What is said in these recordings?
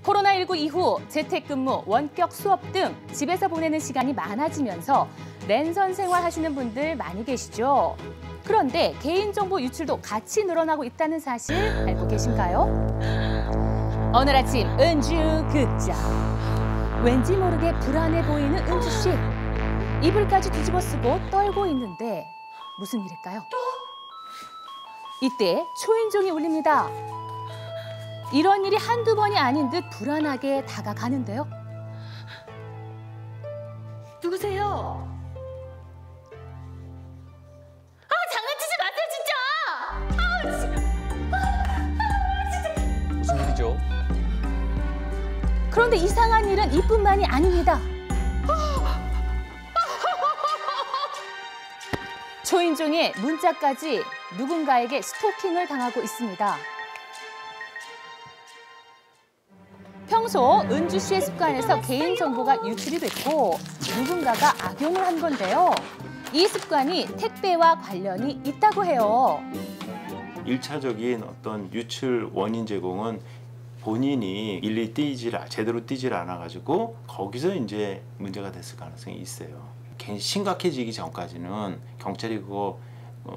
코로나19 이후 재택근무, 원격 수업 등 집에서 보내는 시간이 많아지면서 랜선 생활하시는 분들 많이 계시죠? 그런데 개인정보 유출도 같이 늘어나고 있다는 사실 알고 계신가요? 오늘 아침 은주 극장. 왠지 모르게 불안해 보이는 은주 씨. 이불까지 뒤집어 쓰고 떨고 있는데 무슨 일일까요? 이때 초인종이 울립니다. 이런 일이 한두 번이 아닌 듯 불안하게 다가가는데요. 누구세요? 장난치지 마세요, 진짜! 무슨 일이죠? 그런데 이상한 일은 이뿐만이 아닙니다. 초인종에 문자까지 누군가에게 스토킹을 당하고 있습니다. 평소 은주 씨의 습관에서 개인정보가 유출이 됐고 누군가가 악용을 한 건데요. 이 습관이 택배와 관련이 있다고 해요. 1차적인 어떤 유출 원인 제공은 본인이 일일이 제대로 뛰질 않아가지고 거기서 이제 문제가 됐을 가능성이 있어요. 괜히 심각해지기 전까지는 경찰이 그거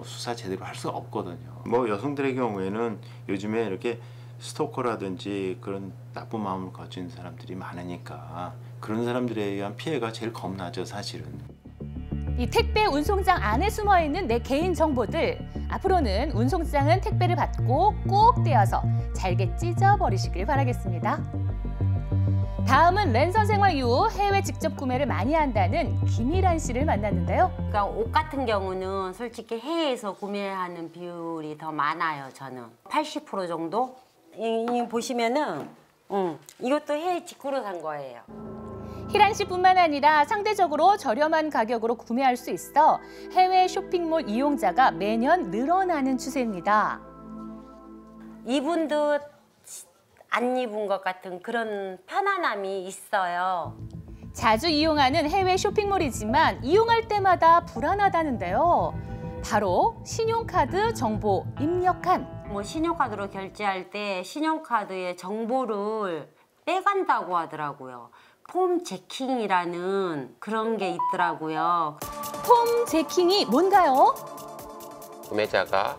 수사 제대로 할 수가 없거든요. 뭐 여성들의 경우에는 요즘에 이렇게 스토커라든지 그런 나쁜 마음을 가진 사람들이 많으니까 그런 사람들에 의한 피해가 제일 겁나죠, 사실은. 이 택배 운송장 안에 숨어있는 내 개인 정보들. 앞으로는 운송장은 택배를 받고 꼭 떼어서 잘게 찢어버리시길 바라겠습니다. 다음은 랜선 생활 이후 해외 직접 구매를 많이 한다는 김희란 씨를 만났는데요. 그러니까 옷 같은 경우는 솔직히 해외에서 구매하는 비율이 더 많아요, 저는. 80% 정도? 이 보시면은 이것도 해외 직구로 산 거예요. 희란 씨뿐만 아니라 상대적으로 저렴한 가격으로 구매할 수 있어 해외 쇼핑몰 이용자가 매년 늘어나는 추세입니다. 이분도 안 입은 것 같은 그런 편안함이 있어요. 자주 이용하는 해외 쇼핑몰이지만 이용할 때마다 불안하다는데요. 바로 신용카드 정보 입력한. 뭐 신용카드로 결제할 때 신용카드의 정보를 빼간다고 하더라고요. 폼 재킹이라는 그런 게 있더라고요. 폼 재킹이 뭔가요? 구매자가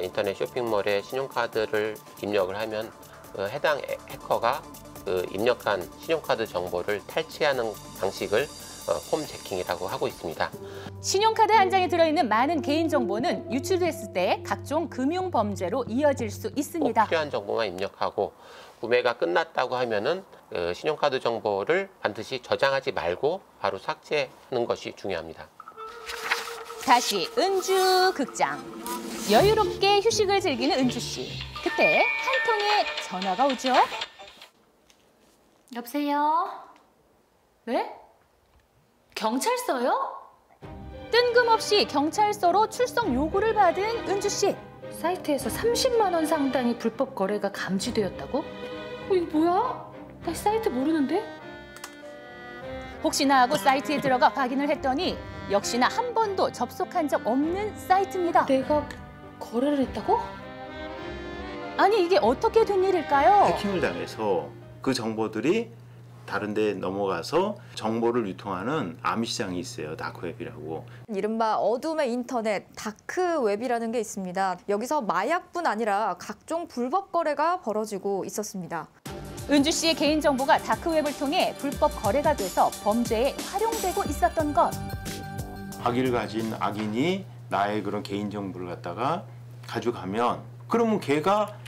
인터넷 쇼핑몰에 신용카드를 입력을 하면 해당 해커가 입력한 신용카드 정보를 탈취하는 방식을 폼 재킹이라고 하고 있습니다. 신용카드 한 장에 들어있는 많은 개인정보는 유출됐을 때 각종 금융범죄로 이어질 수 있습니다. 꼭 필요한 정보만 입력하고 구매가 끝났다고 하면은 신용카드 정보를 반드시 저장하지 말고 바로 삭제하는 것이 중요합니다. 다시 은주 극장. 여유롭게 휴식을 즐기는 은주 씨. 그때 한 통의 전화가 오죠. 여보세요? 네? 경찰서요? 뜬금없이 경찰서로 출석 요구를 받은 은주 씨. 사이트에서 30만 원 상당의 불법 거래가 감지되었다고? 이거 뭐야? 나 사이트 모르는데? 혹시나 하고 사이트에 들어가 확인을 했더니 역시나 한 번도 접속한 적 없는 사이트입니다. 내가 거래를 했다고? 아니 이게 어떻게 된 일일까요? 해킹을 당해서 그 정보들이 다른 데 넘어가서 정보를 유통하는 암시장이 있어요. 다크웹이라고. 이른바 어둠의 인터넷, 다크웹이라는 게 있습니다. 여기서 마약뿐 아니라 각종 불법 거래가 벌어지고 있었습니다. 은주 씨의 개인정보가 다크웹을 통해 불법 거래가 돼서 범죄에 활용되고 있었던 것. 악의를 가진 악인이 나의 그런 개인정보를 갖다가 가져가면 그러면 걔가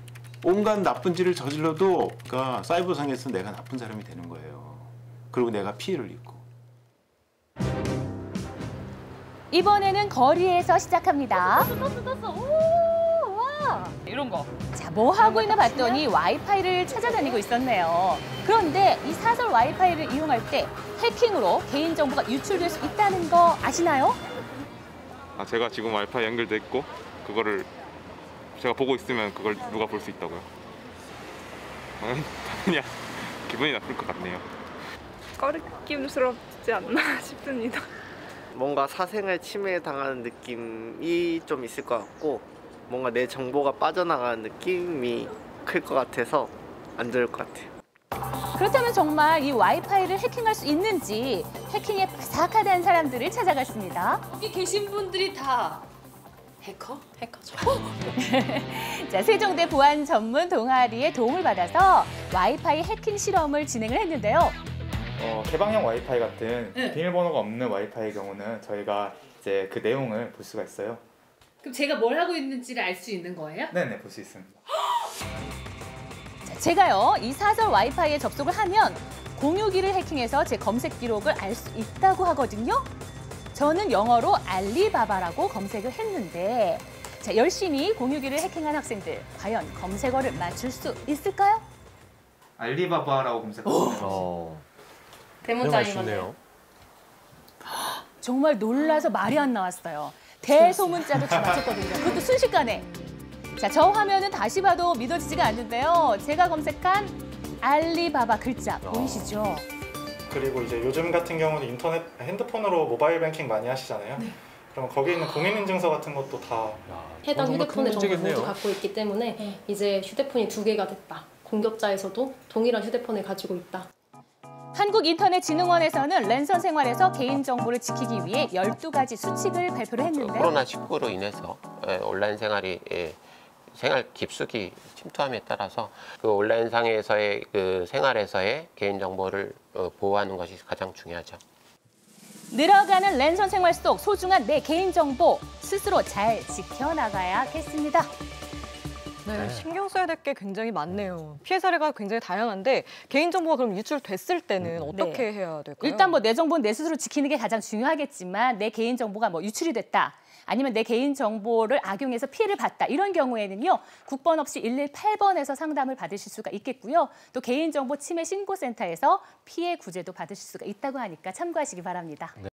온갖 나쁜 짓을 저질러도 그러니까 사이버상에서 내가 나쁜 사람이 되는 거예요. 그리고 내가 피해를 입고. 이번에는 거리에서 시작합니다. 떴어. 오, 와. 이런 거. 자, 뭐 하고 있나 봤더니 와이파이를 찾아다니고 있었네요. 그런데 이 사설 와이파이를 이용할 때 해킹으로 개인정보가 유출될 수 있다는 거 아시나요? 제가 지금 와이파이 연결돼 있고 그거를 제가 보고 있으면 그걸 누가 볼 수 있다고요? 당연히 기분이 나쁠 것 같네요. 꺼리낌스럽지 않나 싶습니다. 뭔가 사생활 침해당하는 느낌이 좀 있을 것 같고 뭔가 내 정보가 빠져나가는 느낌이 클 것 같아서 안 좋을 것 같아요. 그렇다면 정말 이 와이파이를 해킹할 수 있는지 해킹에 바삭하다는 사람들을 찾아갔습니다. 여기 계신 분들이 다 해커? 해커죠. 자, 세종대 보안 전문 동아리의 도움을 받아서 와이파이 해킹 실험을 진행을 했는데요. 개방형 와이파이 같은 네. 비밀번호가 없는 와이파이의 경우는 저희가 이제 그 내용을 볼 수가 있어요. 그럼 제가 뭘 하고 있는지를 알 수 있는 거예요? 네네, 볼 수 있습니다. 자, 제가요, 이 사설 와이파이에 접속을 하면 공유기를 해킹해서 제 검색 기록을 알 수 있다고 하거든요. 저는 영어로 알리바바라고 검색을 했는데 자, 열심히 공유기를 해킹한 학생들, 과연 검색어를 맞출 수 있을까요? 알리바바라고 검색하시면 대문자이네요. 정말 놀라서 말이 안 나왔어요. 대소문자도 다 맞췄거든요. 그것도 순식간에. 자, 저 화면은 다시 봐도 믿어지지가 않는데요. 제가 검색한 알리바바 글자 보이시죠? 그리고 이제 요즘 같은 경우는 인터넷, 핸드폰으로 모바일 뱅킹 많이 하시잖아요. 그럼 거기 있는 공인인증서 같은 것도 다 해당 휴대폰의 정보를 모두 갖고 있기 때문에 이제 휴대폰이 2개가 됐다. 공격자에서도 동일한 휴대폰을 가지고 있다. 한국인터넷진흥원에서는 랜선 생활에서 개인정보를 지키기 위해 12가지 수칙을 발표를 했는데요. 코로나19로 인해서 온라인 생활이 생활 깊숙이 침투함에 따라서 그 온라인상에서의 그 생활에서의 개인정보를 보호하는 것이 가장 중요하죠. 늘어가는 랜선 생활 속 소중한 내 개인정보 스스로 잘 지켜나가야겠습니다. 네, 신경 써야 될 게 굉장히 많네요. 피해 사례가 굉장히 다양한데 개인정보가 그럼 유출됐을 때는 어떻게 해야 될까요? 일단 뭐 내 정보는 내 스스로 지키는 게 가장 중요하겠지만 내 개인정보가 뭐 유출이 됐다. 아니면 내 개인정보를 악용해서 피해를 봤다. 이런 경우에는요. 국번 없이 118번에서 상담을 받으실 수가 있겠고요. 또 개인정보 침해 신고센터에서 피해 구제도 받으실 수가 있다고 하니까 참고하시기 바랍니다.